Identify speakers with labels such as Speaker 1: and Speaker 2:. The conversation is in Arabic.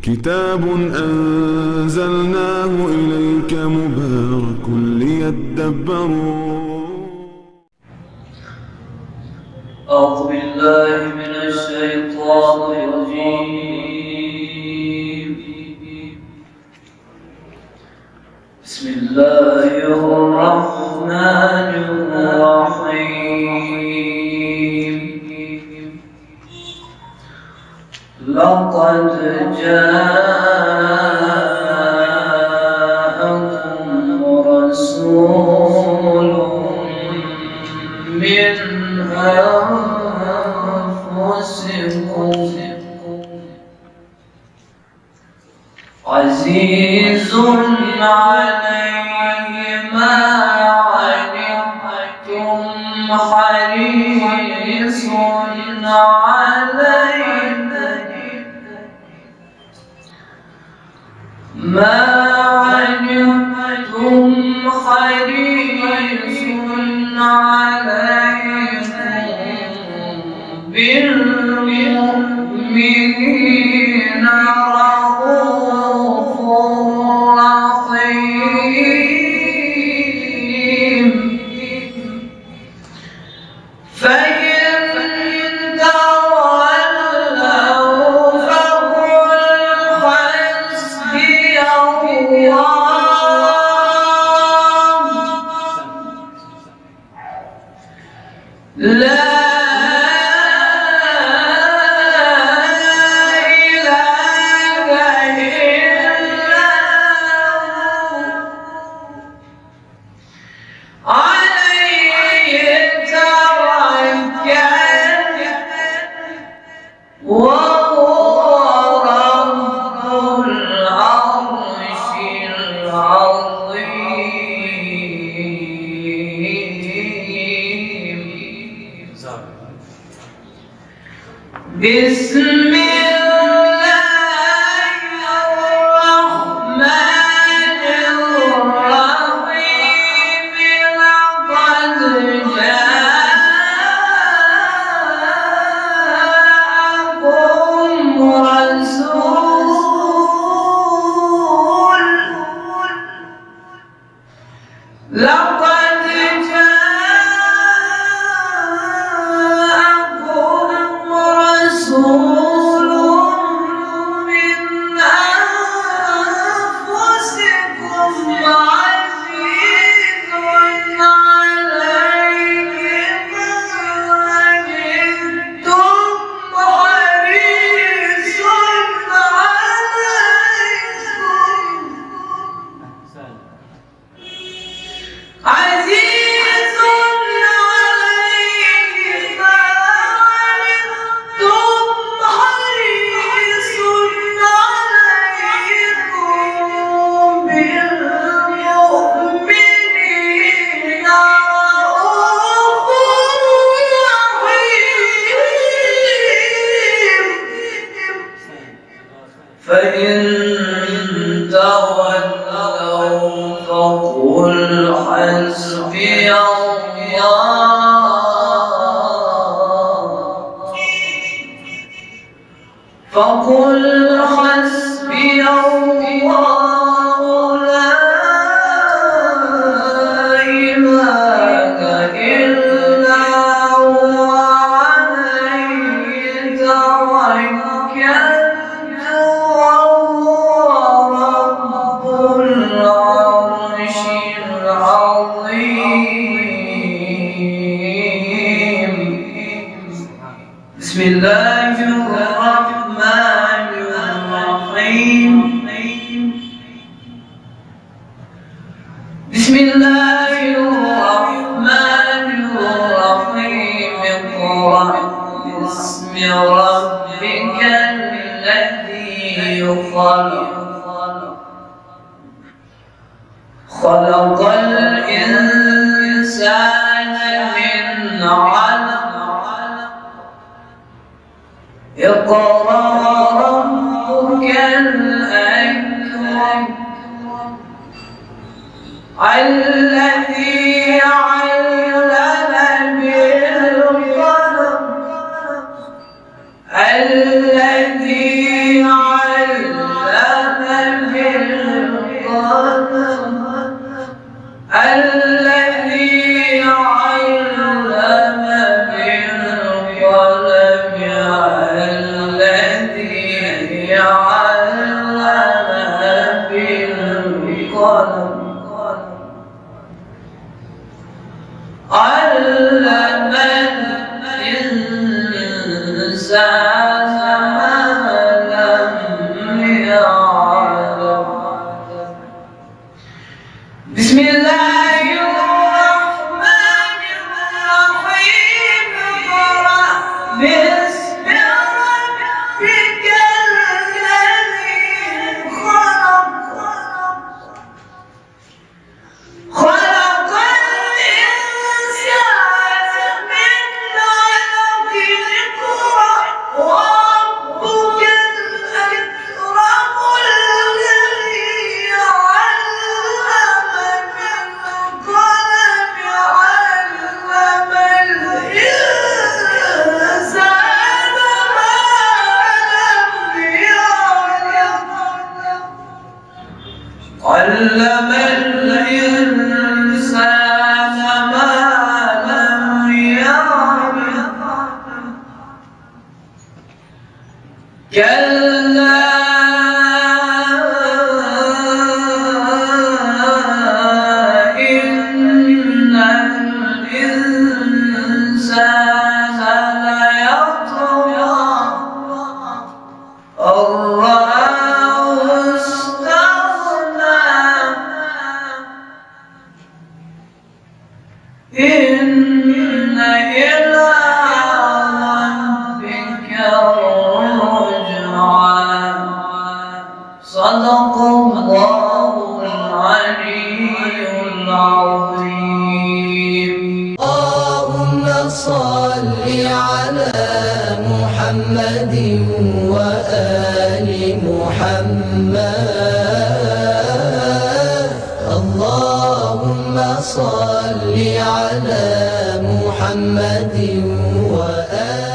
Speaker 1: كتاب أنزلناه إليك مبارك ليدبروا.
Speaker 2: أعوذ بالله من الشيطان الرجيم. بسم الله الرحمن الرحيم. لقد جاءكم رسول من أنفسكم عزيز عليه ما عنتم حريص عليكم بالمؤمنين رؤوف رحيم. فإن تولوا فقل حسبي الله لا بسم الله الرحمن الرحيم. لقد جاءكم رسول من أنفسكم عزيز عليه ما عنتم حريص عليكم عزيز عليه ما عنتم حريص عليكم بالمؤمنين رؤوف رحيم. فإن تولوا فقل حسبي الله لا إله إلا هو عليه توكلت وهو رب العرش العظيم. بسم الله الرحمن الرحيم. بسم الله الرحمن الرحيم. اقرأ باسم ربك الذي خلق خلق الإنسان من علق. اقرأ ربك الأكرم الذي علم بالقلم الذي علم علم بالقلم علم الإنسان ما لم يعلم بسم الله الرحمن الرحيم اقرأ باسم ربك الذي خلق خلق الإنسان من علق اقرأ وربك الأكرم الذي علم بالقلم علم الإنسان ما لم يعلم علم الإنسان ما لم يعلم كلا إن الإنسان ليطغى أن رآه استغنى إن إلى ربك الرجعى صدق الله العلي العظيم
Speaker 3: اللهم صل على محمد وآل محمد اللهم صل على محمد وآل